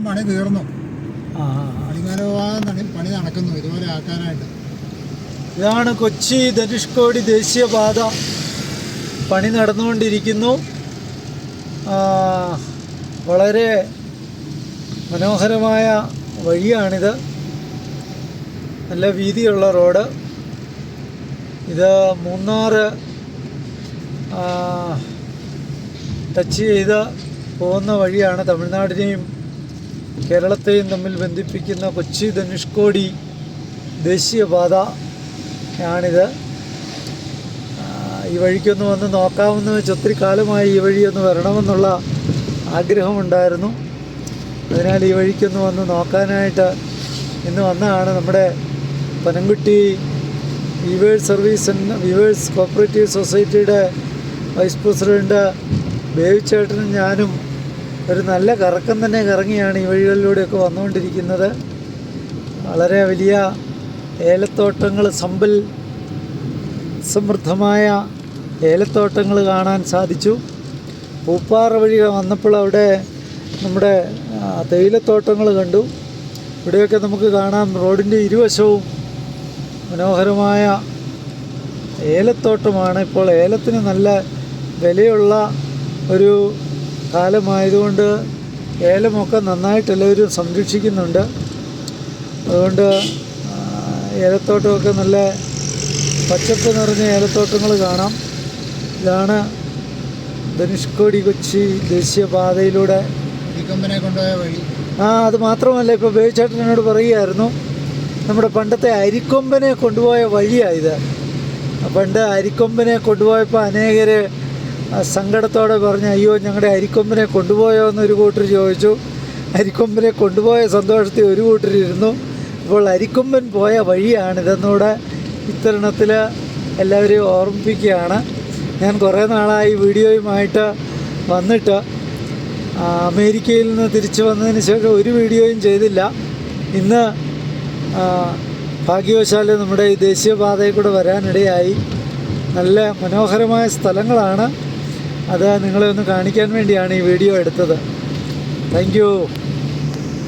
പണി തീർന്നു. പണികാരഭാഗം പണി നടക്കുന്നു ഇതുപോലെ ആക്കാനായിട്ട്. ഇതാണ് കൊച്ചി ധനുഷ്കോടി ദേശീയപാത. പണി നടന്നുകൊണ്ടിരിക്കുന്നു. വളരെ മനോഹരമായ വഴിയാണിത്. നല്ല വീതിയുള്ള റോഡ്. ഇത് മൂന്നാർ ടച്ച് ചെയ്ത് പോകുന്ന വഴിയാണ്. തമിഴ്നാടിനെയും കേരളത്തെയും തമ്മിൽ ബന്ധിപ്പിക്കുന്ന കൊച്ചി ധനുഷ്കോടി ദേശീയപാത ആണിത്. ഈ വഴിക്കൊന്ന് വന്ന് നോക്കാമെന്ന് വെച്ച് ഒത്തിരി കാലമായി ഈ വഴി ഒന്ന് വരണമെന്നുള്ള ആഗ്രഹമുണ്ടായിരുന്നു. അതിനാൽ ഈ വഴിക്കൊന്ന് വന്ന് നോക്കാനായിട്ട് ഇന്ന് വന്നതാണ്. നമ്മുടെ പനംകുട്ടി വീവേഴ്സ് കോപ്പറേറ്റീവ് സൊസൈറ്റിയുടെ വൈസ് പ്രസിഡൻറ്റ് ബേബിച്ചേട്ടനും ഞാനും ഒരു നല്ല കറക്കം തന്നെ കറങ്ങിയാണ് ഈ വഴികളിലൂടെയൊക്കെ വന്നുകൊണ്ടിരിക്കുന്നത്. വളരെ വലിയ ഏലത്തോട്ടങ്ങൾ, സമ്പൽ സമൃദ്ധമായ ഏലത്തോട്ടങ്ങൾ കാണാൻ സാധിച്ചു. പൂപ്പാറ വഴി വന്നപ്പോൾ അവിടെ നമ്മുടെ തേയിലത്തോട്ടങ്ങൾ കണ്ടു. ഇവിടെയൊക്കെ നമുക്ക് കാണാം റോഡിൻ്റെ ഇരുവശവും മനോഹരമായ ഏലത്തോട്ടമാണ്. ഇപ്പോൾ ഏലത്തിന് നല്ല വിലയുള്ള ഒരു കാലമായതുകൊണ്ട് ഏലമൊക്കെ നന്നായിട്ട് എല്ലാവരും സംരക്ഷിക്കുന്നുണ്ട്. അതുകൊണ്ട് ഏലത്തോട്ടമൊക്കെ നല്ല പച്ചപ്പ് നിറഞ്ഞ ഏലത്തോട്ടങ്ങൾ കാണാം. ഇതാണ് ധനുഷ്കോടി കൊച്ചി ദേശീയപാതയിലൂടെ അരിക്കൊമ്പനെ കൊണ്ടുപോയ വഴി. അത് മാത്രമല്ല, ഇപ്പോൾ ബേബിച്ചേട്ടൻ എന്നോട് പറയുകയായിരുന്നു, നമ്മുടെ പണ്ടത്തെ അരിക്കൊമ്പനെ കൊണ്ടുപോയ വഴിയായത്. പണ്ട് അരിക്കൊമ്പനെ കൊണ്ടുപോയപ്പോൾ അനേകർ സങ്കടത്തോടെ പറഞ്ഞ്, അയ്യോ ഞങ്ങളുടെ അരിക്കൊമ്പനെ കൊണ്ടുപോയോ എന്നൊരു കൂട്ടർ ചോദിച്ചു. അരിക്കൊമ്പനെ കൊണ്ടുപോയ സന്തോഷത്തിൽ ഒരു കൂട്ടരിരുന്നു. ഇപ്പോൾ അരിക്കൊമ്പൻ പോയ വഴിയാണിതെന്നൂടെ ഇത്തരണത്തിൽ എല്ലാവരെയും ഓർമ്മിപ്പിക്കുകയാണ്. ഞാൻ കുറേ നാളായി വീഡിയോയുമായിട്ട് വന്നിട്ട് അമേരിക്കയിൽ നിന്ന് തിരിച്ചു വന്നതിന് ശേഷം ഒരു വീഡിയോയും ചെയ്തില്ല. ഇന്ന് ഭാഗ്യവശാൽ നമ്മുടെ ഈ ദേശീയപാതയിൽ കൂടെ വരാനിടയായി. നല്ല മനോഹരമായ സ്ഥലങ്ങളാണ്. അത് നിങ്ങളെ ഒന്ന് കാണിക്കാൻ വേണ്ടിയാണ് ഈ വീഡിയോ എടുത്തത്. Thank you.